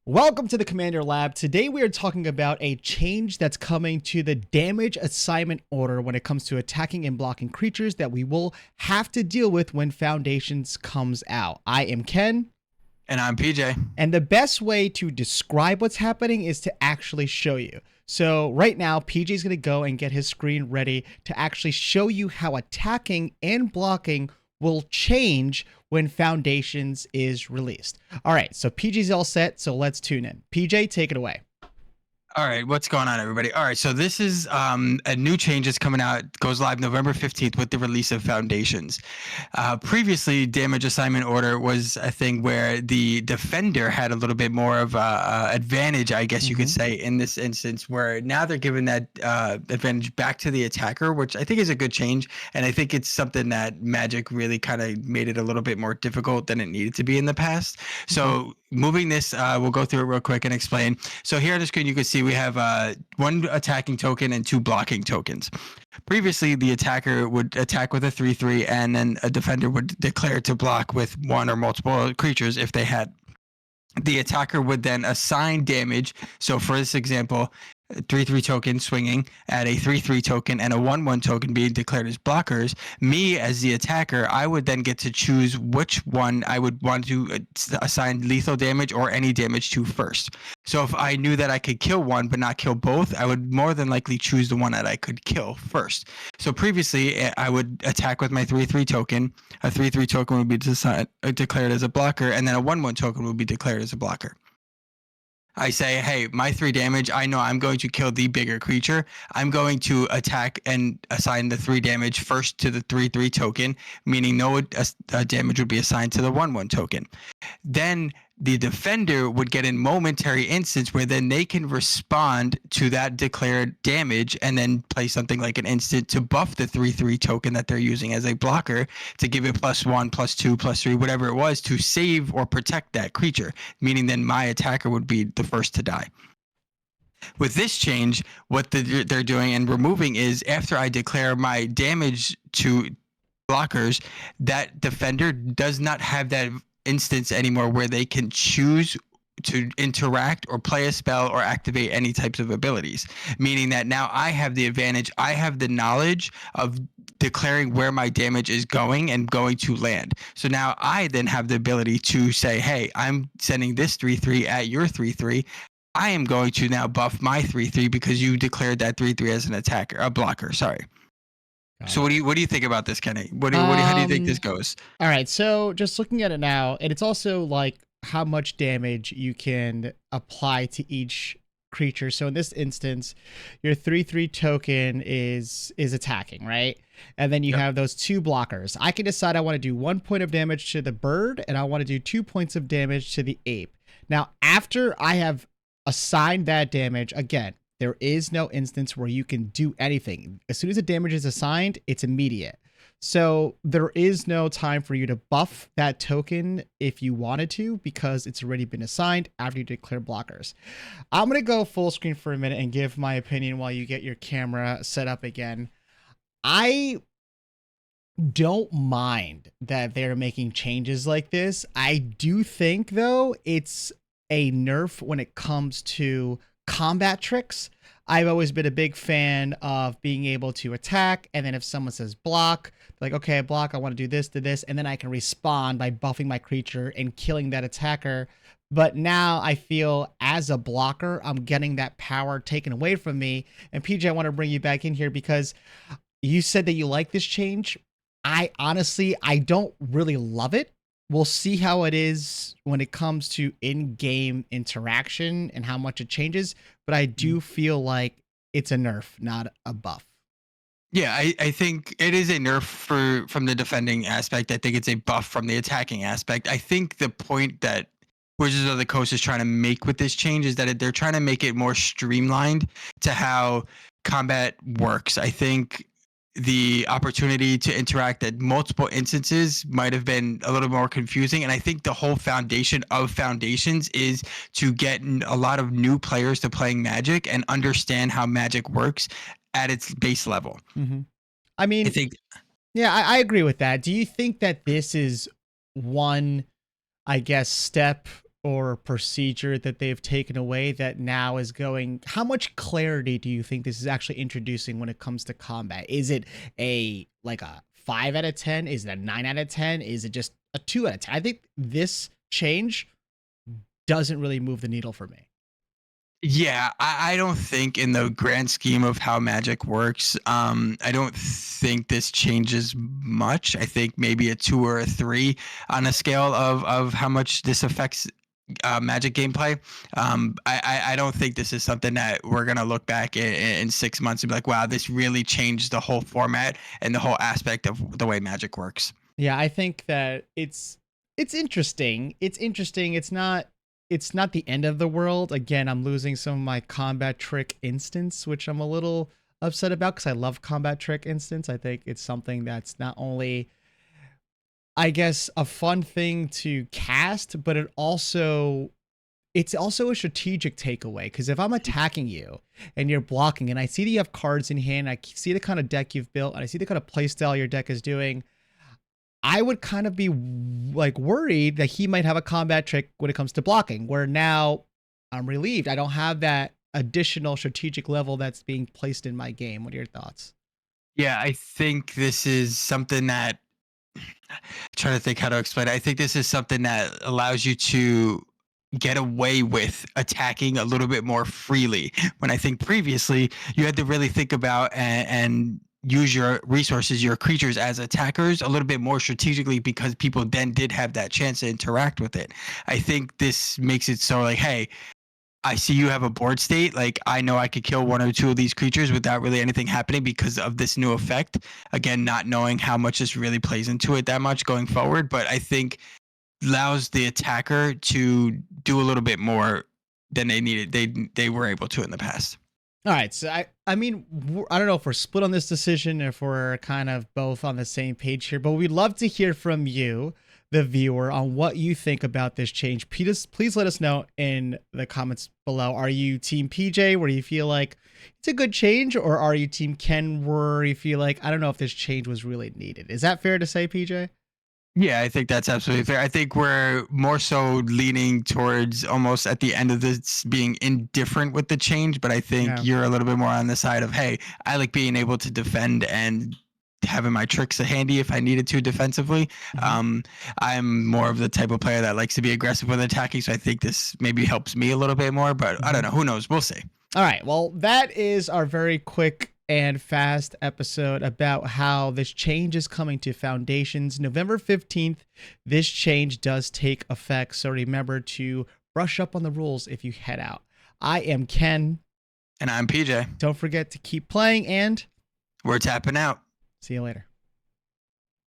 Welcome to the Commander Lab. Today we are talking about a change that's coming to the damage assignment order when it comes to attacking and blocking creatures that we will have to deal with when Foundations comes out. I am Ken. And I'm PJ. And the best way to describe what's happening is to actually show you. So right now, PJ is going to go and get his screen ready to actually show you how attacking and blocking will change when Foundations is released. All right, so PJ's all set, so let's tune in. PJ, take it away. All right, what's going on, everybody? All right, so this is a new change that's coming out, goes live November 15th with the release of Foundations. Previously, damage assignment order was a thing where the defender had a little bit more of a advantage, I guess you could say, in this instance, where now they're giving that advantage back to the attacker, which I think is a good change. And I think it's something that Magic really kind of made it a little bit more difficult than it needed to be in the past. So moving this, we'll go through it real quick and explain. So here on the screen, you can see we have one attacking token and two blocking tokens. Previously, the attacker would attack with a 3/3, and then a defender would declare to block with one or multiple creatures if they had. The attacker would then assign damage. So for this example, 3/3 token swinging at a 3/3 token and a 1/1 token being declared as blockers. Me as the attacker, I would then get to choose which one I would want to assign lethal damage or any damage to first. So if I knew that I could kill one but not kill both, I would more than likely choose the one that I could kill first. So previously, I would attack with my 3/3 token. A 3/3 token would be declared as a blocker, and then a 1/1 token would be declared as a blocker. I say, hey, my 3 damage, I know I'm going to kill the bigger creature. I'm going to attack and assign the 3 damage first to the 3/3 token, meaning no damage would be assigned to the 1/1 token. Then the defender would get a momentary instance where then they can respond to that declared damage and then play something like an instant to buff the 3/3 token that they're using as a blocker to give it +1, +2, +3, whatever it was to save or protect that creature, meaning then my attacker would be the first to die. With this change, what they're doing and removing is after I declare my damage to blockers, that defender does not have that instance anymore where they can choose to interact or play a spell or activate any types of abilities, meaning that now I have the advantage. I have the knowledge of declaring where my damage is going and going to land. So now I then have the ability to say, hey, I'm sending this 3/3 at your 3/3. I am going to now buff my 3/3 because you declared that 3/3 as an attacker, a blocker, sorry. So what do you think about this, Kenny? How do you think this goes? All right, so just looking at it now, and it's also like how much damage you can apply to each creature. So in this instance, your 3/3 token is attacking, right? And then you have those 2 blockers. I can decide I want to do 1 point of damage to the bird, and I want to do 2 points of damage to the ape. Now, after I have assigned that damage, again, there is no instance where you can do anything. As soon as the damage is assigned, it's immediate. So there is no time for you to buff that token if you wanted to, because it's already been assigned after you declare blockers. I'm going to go full screen for a minute and give my opinion while you get your camera set up again. I don't mind that they're making changes like this. I do think, though, it's a nerf when it comes to combat tricks. I've always been a big fan of being able to attack, and then if someone says block, like, okay, block, I want to do this, and then I can respond by buffing my creature and killing that attacker. But now I feel as a blocker, I'm getting that power taken away from me. And PJ, I want to bring you back in here because you said that you like this change. I don't really love it. We'll see how it is when it comes to in-game interaction and how much it changes. But I do feel like it's a nerf, not a buff. Yeah, I think it is a nerf from the defending aspect. I think it's a buff from the attacking aspect. I think the point that Wizards of the Coast is trying to make with this change is that they're trying to make it more streamlined to how combat works. I think the opportunity to interact at multiple instances might have been a little more confusing. And I think the whole foundation of Foundations is to get a lot of new players to playing Magic and understand how Magic works at its base level. I mean, yeah, I agree with that. Do you think that this is one, I guess, step or procedure that they've taken away that now is going? How much clarity do you think this is actually introducing when it comes to combat? Is it a 5 out of 10? Is it a 9 out of 10? Is it just a 2 out of 10? I think this change doesn't really move the needle for me. Yeah, I don't think in the grand scheme of how Magic works, I don't think this changes much. I think maybe a 2 or a 3 on a scale of how much this affects Magic gameplay. I don't think this is something that we're gonna look back in 6 months and be like, wow, this really changed the whole format and the whole aspect of the way Magic works. Yeah, I think that it's interesting. It's interesting. It's not the end of the world. Again, I'm losing some of my combat trick instance, which I'm a little upset about because I love combat trick instance. I think it's something that's not only, I guess, a fun thing to cast, but it's also a strategic takeaway. Because if I'm attacking you and you're blocking, and I see that you have cards in hand, I see the kind of deck you've built, and I see the kind of playstyle your deck is doing, I would kind of be like worried that he might have a combat trick when it comes to blocking, where now I'm relieved. I don't have that additional strategic level that's being placed in my game. What are your thoughts? Yeah, I think this is something that trying to think how to explain it. I think this is something that allows you to get away with attacking a little bit more freely. When I think previously you had to really think about and use your resources, your creatures as attackers a little bit more strategically because people then did have that chance to interact with it. I think this makes it so like, hey, I see you have a board state. Like I know I could kill one or two of these creatures without really anything happening because of this new effect. Again, not knowing how much this really plays into it that much going forward, but I think allows the attacker to do a little bit more than they needed. They were able to in the past. All right, so I mean, I don't know if we're split on this decision, if we're kind of both on the same page here, but we'd love to hear from you, the viewer, on what you think about this change. Please let us know in the comments below. Are you Team PJ, where you feel like it's a good change, or are you Team Ken, where you feel like, I don't know if this change was really needed? Is that fair to say, PJ? Yeah, I think that's absolutely fair. I think we're more so leaning towards almost at the end of this being indifferent with the change, but I think Yeah. you're a little bit more on the side of, hey, I like being able to defend and having my tricks handy if I needed to defensively. Mhm. Um, I'm more of the type of player that likes to be aggressive with attacking, so I think this maybe helps me a little bit more, but I don't Mhm. know. Who knows? We'll see. All right. Well, that is our very quick and fast episode about how this change is coming to Foundations. November 15th, this change does take effect. So remember to brush up on the rules if you head out. I am Ken. And I'm PJ. Don't forget to keep playing and We're tapping out. see you later.